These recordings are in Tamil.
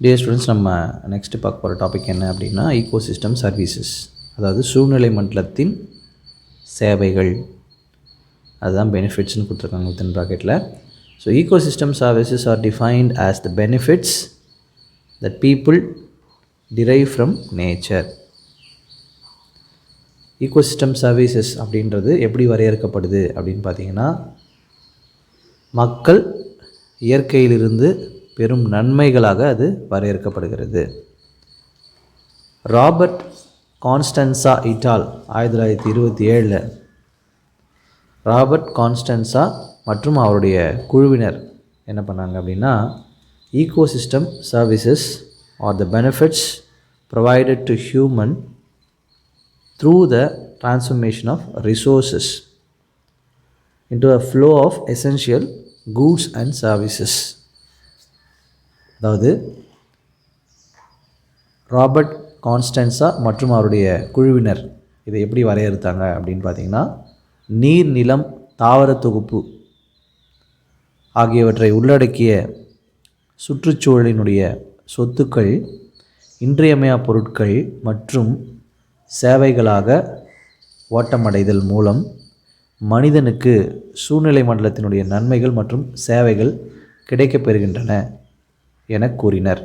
டியர் ஸ்டூடெண்ட்ஸ், நம்ம நெக்ஸ்ட்டு பார்க்க போகிற டாபிக் என்ன அப்படின்னா ஈகோசிஸ்டம் சர்வீசஸ், அதாவது சூழ்நிலை மண்டலத்தின் சேவைகள். அதுதான் பெனிஃபிட்ஸ்னு கொடுத்துருக்காங்க வித்தின் ப்ராக்கெட்டில். So ecosystem services are defined as the benefits that people drive from nature. Ecosystem services அப்படின்றது எப்படி வரையறுக்கப்படுது அப்படின்னு பார்த்தீங்கன்னா, மக்கள் இயற்கையிலிருந்து பெரும் நன்மைகளாக அது வரையறுக்கப்படுகிறது. ராபர்ட் கான்ஸ்டன்சா இட்டால் 1927 ராபர்ட் கான்ஸ்டன்சா மற்றும் அவருடைய குழுவினர் என்ன பண்ணாங்க அப்படின்னா, ecosystem services are the benefits provided to human through the transformation of resources into a flow of essential goods and services. அதாவது ராபர்ட் கான்ஸ்டன்சா மற்றும் அவருடைய குழுவினர் இதை எப்படி வரையறுத்தாங்க அப்படின்னு பார்த்தீங்கன்னா, நீர், நிலம், தாவர தொகுப்பு ஆகியவற்றை உள்ளடக்கிய சுற்றுச்சூழலினுடைய சொத்துக்கள் இன்றியமையா பொருட்கள் மற்றும் சேவைகளாக ஓட்டமடைதல் மூலம் மனிதனுக்கு சூழ்நிலை மண்டலத்தினுடைய நன்மைகள் மற்றும் சேவைகள் கிடைக்கப்பெறுகின்றன என கூறினர்.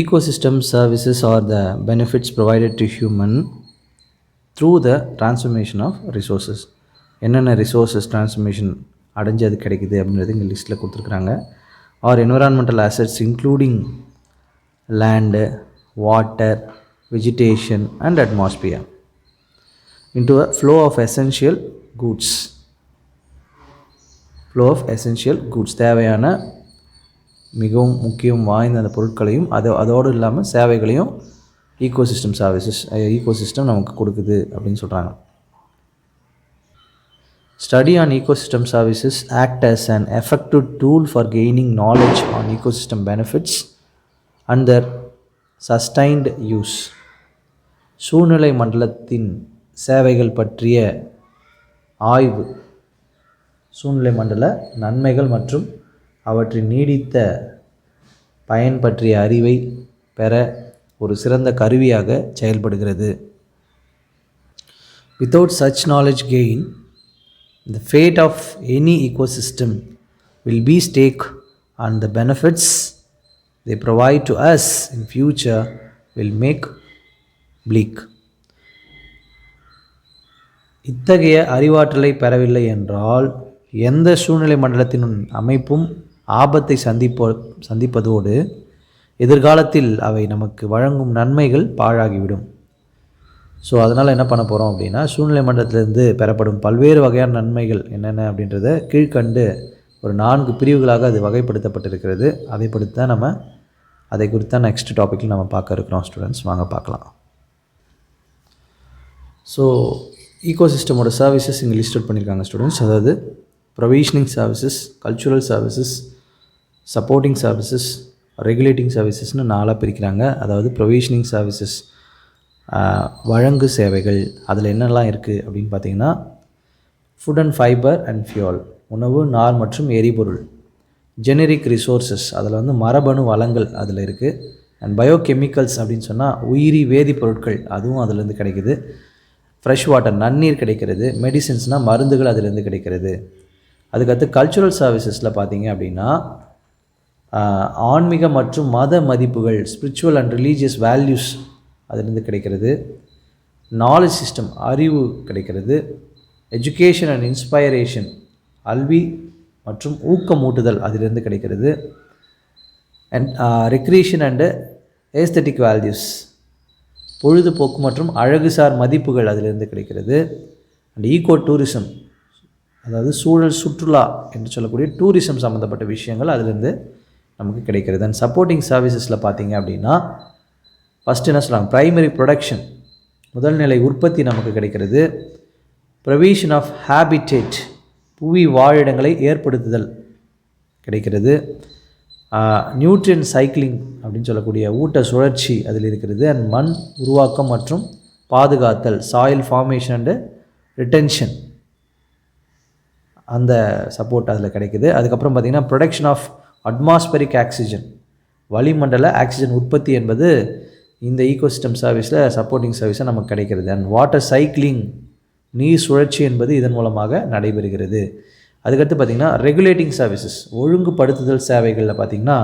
ecosystem services are the benefits provided to human through the transformation of resources. என்னென்ன ரிசோர்ஸஸ் டிரான்ஸ்ஃபர்மேஷன் அடைஞ்சு அது கிடைக்குது அப்படின்றது இங்கே லிஸ்ட்டில் கொடுத்துருக்குறாங்க. Are environmental assets including land, water, vegetation and atmosphere into a flow of essential goods. தேவையான மிகவும் முக்கியம் வாய்ந்த அந்த பொருட்களையும் அதோடு இல்லாமல் சேவைகளையும் ஈகோசிஸ்டம் நமக்கு கொடுக்குது அப்படின்னு சொல்கிறாங்க. Study on ecosystem services act as an effective tool for gaining knowledge on ecosystem benefits and their sustained use. சூழ்நிலை மண்டலத்தின் சேவைகள் பற்றிய ஆய்வு, சூழ்நிலை மண்டல நன்மைகள் மற்றும் அவற்றின் நீடித்த பயன் பற்றிய அறிவை பெற ஒரு சிறந்த கருவியாக செயல்படுகிறது. Without such knowledge gain, the fate of any ecosystem will be stake on the benefits they provide to us in future will make bleak. இத்தகைய அறிவாற்றலை பெறவில்லை என்றால் எந்த சூழ்நிலை மண்டலத்தின் அமைப்பும் ஆபத்தை சந்திப்பதோடு எதிர்காலத்தில் அவை நமக்கு வழங்கும் நன்மைகள் பாழாகிவிடும். ஸோ அதனால் என்ன பண்ண போகிறோம் அப்படின்னா, சூழ்நிலை மண்டலத்திலிருந்து பெறப்படும் பல்வேறு வகையான நன்மைகள் என்னென்ன அப்படின்றத கீழ்கண்டு ஒரு 4 பிரிவுகளாக அது வகைப்படுத்தப்பட்டிருக்கிறது. அதை குறித்து தான் நெக்ஸ்ட் டாப்பிக்கில் நம்ம பார்க்க இருக்கிறோம் ஸ்டூடெண்ட்ஸ். வாங்க பார்க்கலாம். ஸோ ஈகோசிஸ்டமோட சர்வீசஸ் இங்கே லிஸ்ட் பண்ணியிருக்காங்க ஸ்டூடெண்ட்ஸ். அதாவது provisioning services, cultural services, supporting services, regulating சர்வீசஸ்னு 4 பிரிக்கிறாங்க. அதாவது ப்ரொவிஷனிங் சர்வீசஸ் வழங்கு சேவைகள், அதில் என்னெல்லாம் இருக்குது அப்படின்னு பார்த்தீங்கன்னா, food and fibre and fuel, உணவு, நார் மற்றும் எரிபொருள். ஜெனரிக் ரிசோர்ஸஸ், அதில் மரபணு வளங்கள் அதில் இருக்குது. அண்ட் பயோகெமிக்கல்ஸ் அப்படின்னு சொன்னால் உயிரி வேதிப்பொருட்கள், அதுவும் அதிலேருந்து கிடைக்குது. ஃப்ரெஷ் வாட்டர், நன்னீர் கிடைக்கிறது. மெடிசின்ஸ்னால் மருந்துகள் அதிலேருந்து கிடைக்கிறது. அதுக்கடுத்து கல்ச்சுரல் சர்வீசஸில் பார்த்தீங்க அப்படின்னா, ஆன்மீக மற்றும் மத மதிப்புகள், ஸ்பிரிச்சுவல் அண்ட் ரிலீஜியஸ் வேல்யூஸ் அதிலிருந்து கிடைக்கிறது. நாலேஜ் சிஸ்டம், அறிவு கிடைக்கிறது. எஜுகேஷன் அண்ட் இன்ஸ்பைரேஷன், கல்வி மற்றும் ஊக்கமூட்டுதல் அதிலிருந்து கிடைக்கிறது. And recreation and aesthetic values, பொழுதுபோக்கு மற்றும் அழகுசார் மதிப்புகள் அதிலிருந்து கிடைக்கிறது. அண்ட் ஈகோ டூரிசம், அதாவது சூழல் சுற்றுலா என்று சொல்லக்கூடிய டூரிசம் சம்மந்தப்பட்ட விஷயங்கள் அதிலிருந்து நமக்கு கிடைக்கிறது. அண்ட் சப்போர்ட்டிங் சர்வீசஸில் பார்த்தீங்க அப்படின்னா, ஃபஸ்ட்டு என்ன சொல்கிறாங்க, ப்ரைமரி ப்ரொடக்ஷன், முதல்நிலை உற்பத்தி நமக்கு கிடைக்கிறது. ப்ரொவிஷன் ஆஃப் ஹேபிடேட், புவி வாழிடங்களை ஏற்படுத்துதல் கிடைக்கிறது. நியூட்ரியன் சைக்கிளிங் அப்படின்னு சொல்லக்கூடிய ஊட்ட சுழற்சி அதில் இருக்கிறது. அண்ட் மண் உருவாக்கம் மற்றும் பாதுகாத்தல், சாயில் ஃபார்மேஷன் அண்டு ரிட்டென்ஷன் அந்த சப்போர்ட் அதில் கிடைக்குது. அதுக்கப்புறம் பார்த்திங்கன்னா ப்ரொடக்ஷன் ஆஃப் அட்மாஸ்பரிக் ஆக்சிஜன், வளிமண்டல ஆக்சிஜன் உற்பத்தி என்பது இந்த ஈகோசிஸ்டம் சர்வீஸில் சப்போர்ட்டிங் சர்வீஸாக நமக்கு கிடைக்கிறது. அண்ட் வாட்டர் சைக்கிளிங், நீர் சுழற்சி என்பது இதன் மூலமாக நடைபெறுகிறது. அதுக்கடுத்து பார்த்திங்கன்னா ரெகுலேட்டிங் சர்வீசஸ், ஒழுங்குபடுத்துதல் சேவைகளில் பார்த்திங்கன்னா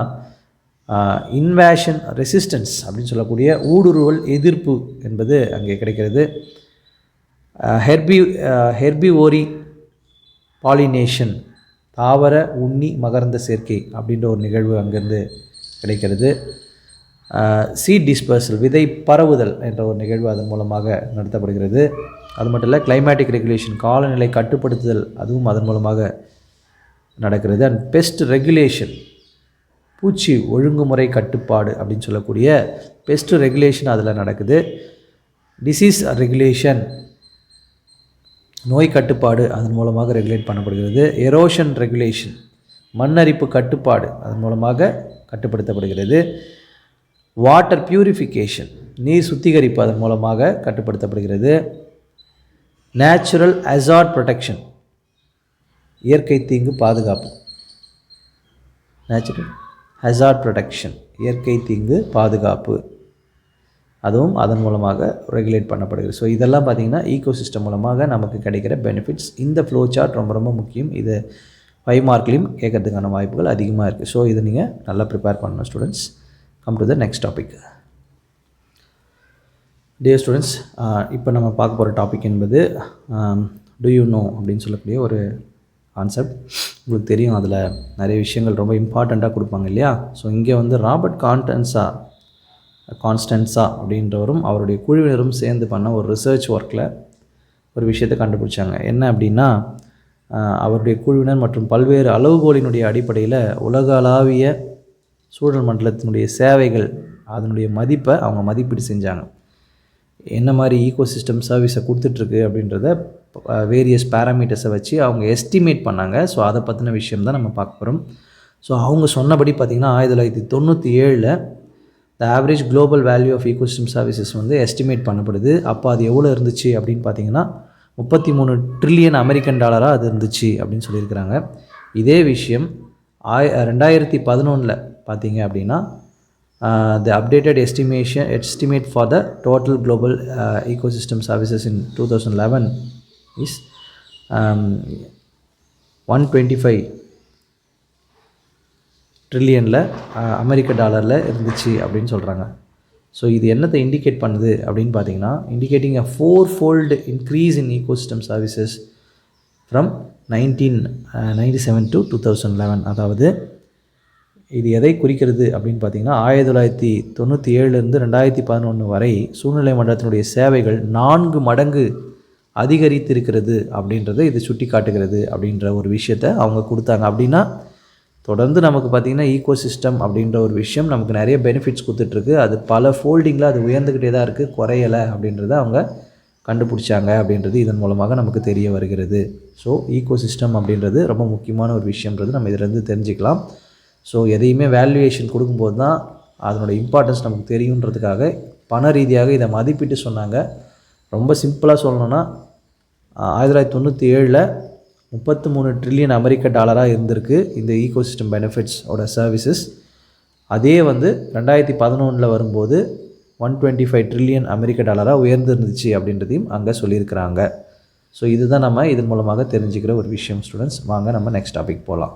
இன்வேஷன் ரெசிஸ்டன்ஸ் அப்படின்னு சொல்லக்கூடிய ஊடுருவல் எதிர்ப்பு என்பது அங்கே கிடைக்கிறது. ஹெர்பிவோரி பாலினேஷன், தாவர உண்ணி மகரந்த சேர்க்கை அப்படின்ற ஒரு நிகழ்வு அங்கேருந்து கிடைக்கிறது. சீட் டிஸ்பர்சல், விதை பரவுதல் என்ற ஒரு நிகழ்வு அதன் மூலமாக நடத்தப்படுகிறது. அது மட்டும் இல்லை, கிளைமேட்டிக் ரெகுலேஷன், காலநிலை கட்டுப்படுத்துதல், அதுவும் அதன் மூலமாக நடக்கிறது. அண்ட் பெஸ்ட் ரெகுலேஷன், பூச்சி ஒழுங்குமுறை கட்டுப்பாடு அப்படின்னு சொல்லக்கூடிய பெஸ்ட் ரெகுலேஷன் அதில் நடக்குது. டிசீஸ் ரெகுலேஷன், நோய் கட்டுப்பாடு அதன் மூலமாக ரெகுலேட் பண்ணப்படுகிறது. எரோஷன் ரெகுலேஷன், மண்ணரிப்பு கட்டுப்பாடு அதன் மூலமாக கட்டுப்படுத்தப்படுகிறது. வாட்டர் பியூரிஃபிகேஷன், நீர் சுத்திகரிப்பு அதன் மூலமாக கட்டுப்படுத்தப்படுகிறது. நேச்சுரல் ஹசார்ட் ப்ரொடெக்ஷன், இயற்கை தீங்கு பாதுகாப்பு. நேச்சுரல் ஹசார்ட் ப்ரொடெக்ஷன், இயற்கை தீங்கு பாதுகாப்பு, அதுவும் அதன் மூலமாக ரெகுலேட் பண்ணப்படுகிறது. ஸோ இதெல்லாம் பார்த்திங்கன்னா ஈகோசிஸ்டம் மூலமாக நமக்கு கிடைக்கிற பெனிஃபிட்ஸ். இந்த ஃப்ளோ சார்ட் ரொம்ப ரொம்ப முக்கியம். இது 5 மார்க்லேயும் கேட்கறதுக்கான வாய்ப்புகள் அதிகமாக இருக்குது. ஸோ இதை நீங்கள் நல்லா ப்ரிப்பேர் பண்ணணும் students. Come to the next topic. Dear students, இப்போ நம்ம பார்க்க போகிற டாபிக் என்பது டு யூ நோ அப்படின்னு சொல்லக்கூடிய ஒரு கான்செப்ட். உங்களுக்கு தெரியும், அதில் நிறைய விஷயங்கள் ரொம்ப இம்பார்ட்டண்ட்டாக கொடுப்பாங்க இல்லையா. ஸோ இங்கே வந்து ராபர்ட் கான்ஸ்டன்ஸா அப்படின்றவரும் அவருடைய குழுவினரும் சேர்ந்து பண்ண ஒரு ரிசர்ச் ஒர்க்கில் ஒரு விஷயத்தை கண்டுபிடிச்சாங்க. என்ன அப்படின்னா, அவருடைய குழுவினர் மற்றும் பல்வேறு அளவுகோலினுடைய அடிப்படையில் உலகளாவிய சூழல் மண்டலத்தினுடைய சேவைகள் அதனுடைய மதிப்பை அவங்க மதிப்பீடு செஞ்சாங்க. என்ன மாதிரி ஈகோசிஸ்டம் சர்வீஸை கொடுத்துட்ருக்கு அப்படின்றத வேரியஸ் பேராமீட்டர்ஸை வச்சு அவங்க எஸ்டிமேட் பண்ணாங்க. ஸோ அதை பற்றின விஷயம் தான் நம்ம பார்க்க போகிறோம். ஸோ அவங்க சொன்னபடி பார்த்திங்கன்னா 1997 the average global value of ecosystem services வந்து எஸ்டிமேட் பண்ணப்படுது. அப்போ அது எவ்வளோ இருந்துச்சு அப்படின்னு பார்த்தீங்கன்னா $33 ட்ரில்லியன் அது இருந்துச்சு அப்படின்னு சொல்லியிருக்கிறாங்க. இதே விஷயம் 2011 பார்த்தீங்க அப்படின்னா the updated estimate for the total global ecosystem services in 2011 is $125 ட்ரில்லியனில் $1 இருந்துச்சு அப்படின்னு சொல்கிறாங்க. ஸோ இது என்னத்தை இண்டிகேட் பண்ணுது அப்படின்னு பார்த்தீங்கன்னா, indicating a 4-fold increase in ecosystem services from 1997 to 2011. அதாவது இது எதை குறிக்கிறது அப்படின்னு பார்த்தீங்கன்னா, 1997 2011 வரை சூழ்நிலை மண்டலத்தினுடைய சேவைகள் 4 மடங்கு அதிகரித்திருக்கிறது அப்படின்றத இது சுட்டி காட்டுகிறது அப்படின்ற ஒரு விஷயத்தை அவங்க கொடுத்தாங்க. அப்படின்னா தொடர்ந்து நமக்கு பார்த்திங்கன்னா ஈகோசிஸ்டம் அப்படின்ற ஒரு விஷயம் நமக்கு நிறைய பெனிஃபிட்ஸ் கொடுத்துட்ருக்கு. அது பல ஃபோல்டிங்கில் அது உயர்ந்துக்கிட்டே தான் இருக்குது, குறையலை அப்படின்றத அவங்க கண்டுபிடிச்சாங்க அப்படின்றது இதன் மூலமாக நமக்கு தெரிய வருகிறது. ஸோ ஈகோசிஸ்டம் அப்படின்றது ரொம்ப முக்கியமான ஒரு விஷயன்றது நம்ம இதிலேருந்து தெரிஞ்சுக்கலாம். ஸோ எதையுமே வேல்யூவேஷன் கொடுக்கும்போது தான் அதனோட இம்பார்ட்டன்ஸ் நமக்கு தெரியுன்றதுக்காக பண ரீதியாக இதை மதிப்பிட்டு சொன்னாங்க. ரொம்ப சிம்பிளாக சொல்லணுன்னா 1997 $33 ட்ரில்லியன் இருந்திருக்கு இந்த ஈகோசிஸ்டம் பெனிஃபிட்ஸோட சர்வீசஸ். அதே வந்து 2011 வரும்போது $125 ட்ரில்லியன் உயர்ந்துருந்துச்சு அப்படின்றதையும் அங்கே சொல்லியிருக்கிறாங்க. ஸோ இதுதான் நம்ம இதன் மூலமாக தெரிஞ்சுக்கிற ஒரு விஷயம் ஸ்டூடெண்ட்ஸ். வாங்க நம்ம நெக்ஸ்ட் டாபிக் போகலாம்.